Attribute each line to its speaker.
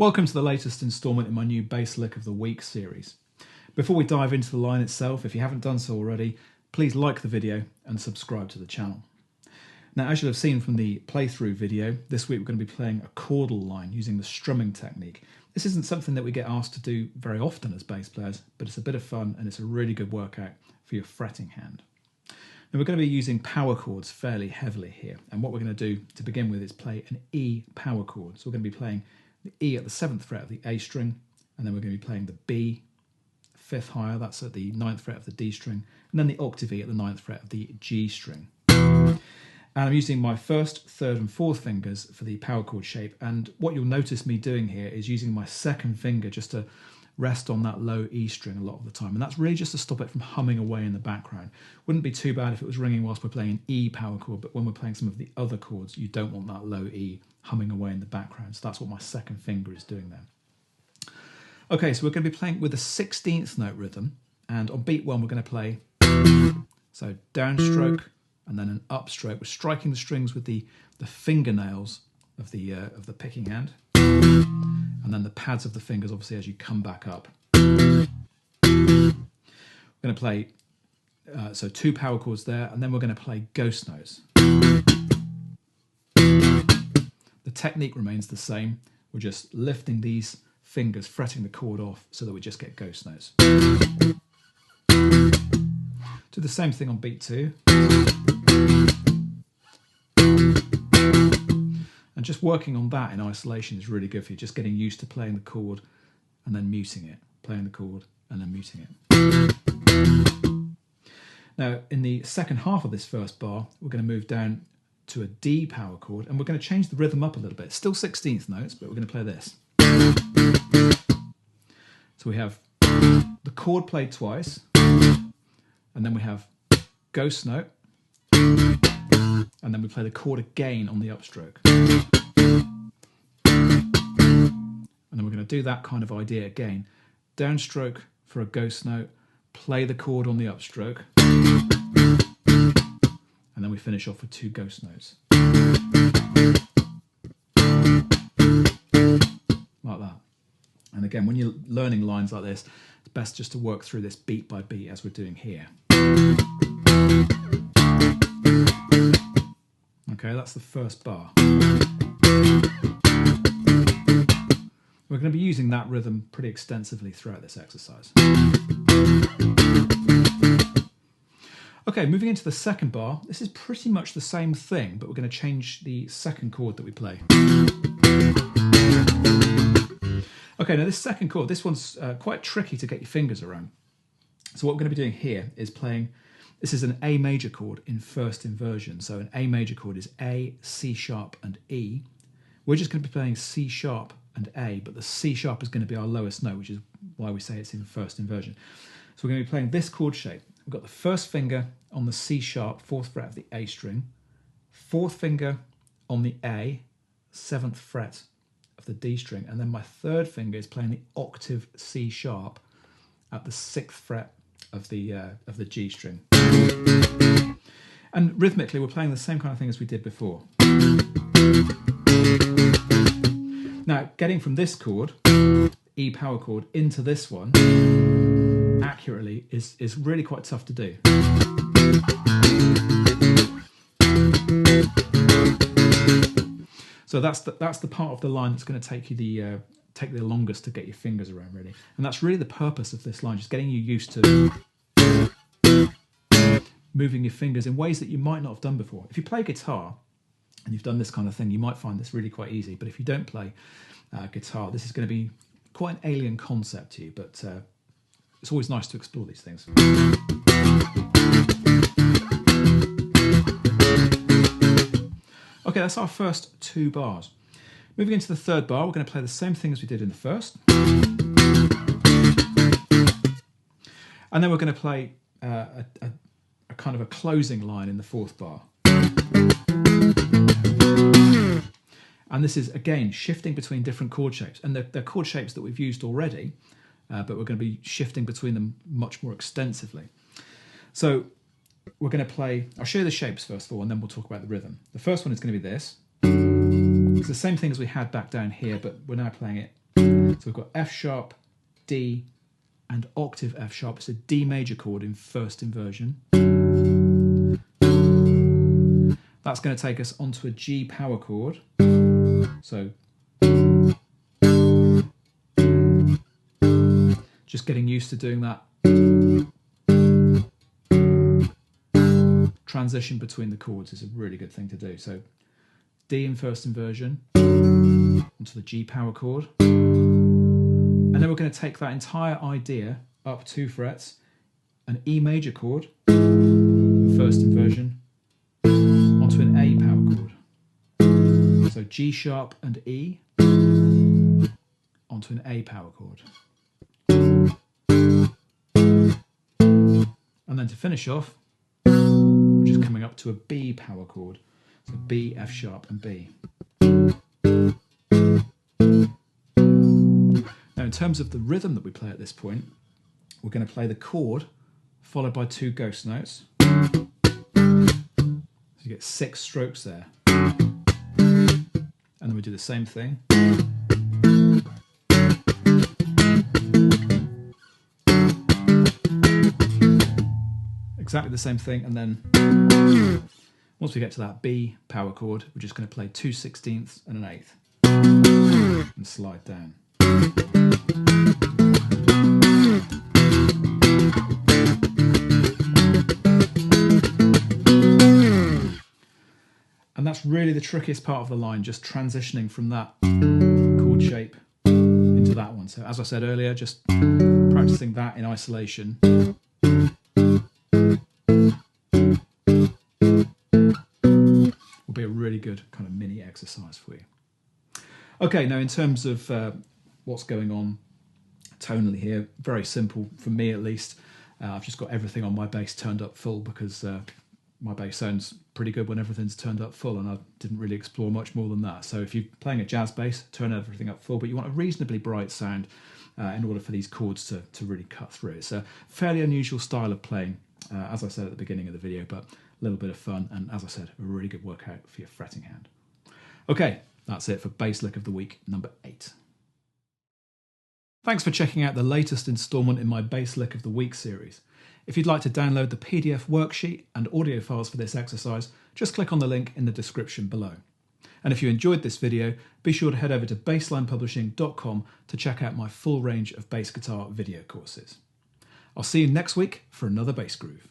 Speaker 1: Welcome to the latest instalment in my new Bass Lick of the Week series. Before we dive into the line itself, if you haven't done so already, please like the video and subscribe to the channel. Now, as you'll have seen from the playthrough video, this week we're going to be playing a chordal line using the strumming technique. This isn't something that we get asked to do very often as bass players, but it's a bit of fun and it's a really good workout for your fretting hand. Now, we're going to be using power chords fairly heavily here, and what we're going to do to begin with is play an E power chord. So we're going to be playing the E at the 7th fret of the A string, and then we're going to be playing the B 5th higher, that's at the 9th fret of the D string, and then the octave E at the 9th fret of the G string. And I'm using my 1st, 3rd and 4th fingers for the power chord shape, and what you'll notice me doing here is using my 2nd finger just to rest on that low E string a lot of the time, and that's really just to stop it from humming away in the background. Wouldn't be too bad if it was ringing whilst we're playing an E power chord, but when we're playing some of the other chords, you don't want that low E humming away in the background, so that's what my 2nd finger is doing there. Okay, so we're going to be playing with a 16th note rhythm, and on beat 1 we're going to play, so downstroke and then an upstroke. We're striking the strings with the fingernails of the picking hand, and then the pads of the fingers obviously as you come back up. We're going to play so 2 power chords there, and then we're going to play ghost notes. The technique remains the same. We're just lifting these fingers, fretting the chord off so that we just get ghost notes. Do the same thing on beat 2. And just working on that in isolation is really good for you, just getting used to playing the chord and then muting it, playing the chord and then muting it. Now, in the second half of this first bar, we're going to move down to a D power chord, and we're going to change the rhythm up a little bit. Still 16th notes, but we're going to play this. So we have the chord played twice, and then we have ghost note, and then we play the chord again on the upstroke. And then we're going to do that kind of idea again. Downstroke for a ghost note, play the chord on the upstroke, and then we finish off with 2 ghost notes. Like that. And again, when you're learning lines like this, it's best just to work through this beat by beat as we're doing here. Okay, that's the first bar. We're going to be using that rhythm pretty extensively throughout this exercise. Okay, moving into the second bar, this is pretty much the same thing, but we're going to change the second chord that we play. Okay, now this second chord, this one's quite tricky to get your fingers around. So what we're going to be doing here is playing, this is an A major chord in first inversion. So an A major chord is A, C sharp and E. We're just going to be playing C sharp and A, but the C sharp is going to be our lowest note, which is why we say it's in first inversion. So we're going to be playing this chord shape. We've got the first finger on the C sharp, 4th fret of the A string, 4th finger on the A, 7th fret of the D string, and then my 3rd finger is playing the octave C sharp at the 6th fret of the G string. And rhythmically, we're playing the same kind of thing as we did before. Now, getting from this chord, E power chord, into this one accurately is really quite tough to do. So that's the part of the line that's going to take you the longest to get your fingers around, really. And that's really the purpose of this line, just getting you used to moving your fingers in ways that you might not have done before. If you play guitar and you've done this kind of thing, you might find this really quite easy. But if you don't play guitar, this is going to be quite an alien concept to you, but it's always nice to explore these things. Okay, that's our first 2 bars. Moving into the third bar, we're going to play the same thing as we did in the first. And then we're going to play a kind of a closing line in the 4th bar. And this is, again, shifting between different chord shapes. And they're chord shapes that we've used already, but we're going to be shifting between them much more extensively. So we're going to play, I'll show you the shapes first of all, and then we'll talk about the rhythm. The first one is going to be this. It's the same thing as we had back down here, but we're now playing it So we've got F sharp, D, and octave F sharp. It's a D major chord in first inversion. That's going to take us onto a G power chord. So just getting used to doing that transition between the chords is a really good thing to do. So D in first inversion onto the G power chord. And then we're going to take that entire idea up 2 frets, an E major chord, first inversion, onto an A power chord. So G sharp and E onto an A power chord. And then to finish off, we're just coming up to a B power chord. So B, F sharp and B. Now in terms of the rhythm that we play at this point, we're going to play the chord followed by 2 ghost notes. So you get 6 strokes there. And then we do the same thing. Exactly the same thing, and then once we get to that B power chord, we're just going to play 2/16 and an 1/8 and slide down. And that's really the trickiest part of the line, just transitioning from that chord shape into that one. So as I said earlier, just practicing that in isolation will be a really good kind of mini exercise for you. Okay, now in terms of what's going on tonally here, very simple for me at least. I've just got everything on my bass turned up full because my bass sounds pretty good when everything's turned up full, and I didn't really explore much more than that. So if you're playing a jazz bass, turn everything up full, but you want a reasonably bright sound in order for these chords to really cut through. It's a fairly unusual style of playing, as I said at the beginning of the video, but a little bit of fun, and as I said, a really good workout for your fretting hand. Okay, that's it for Bass Lick of the Week number 8. Thanks for checking out the latest instalment in my Bass Lick of the Week series. If you'd like to download the PDF worksheet and audio files for this exercise, just click on the link in the description below. And if you enjoyed this video, be sure to head over to basslinepublishing.com to check out my full range of bass guitar video courses. I'll see you next week for another bass groove.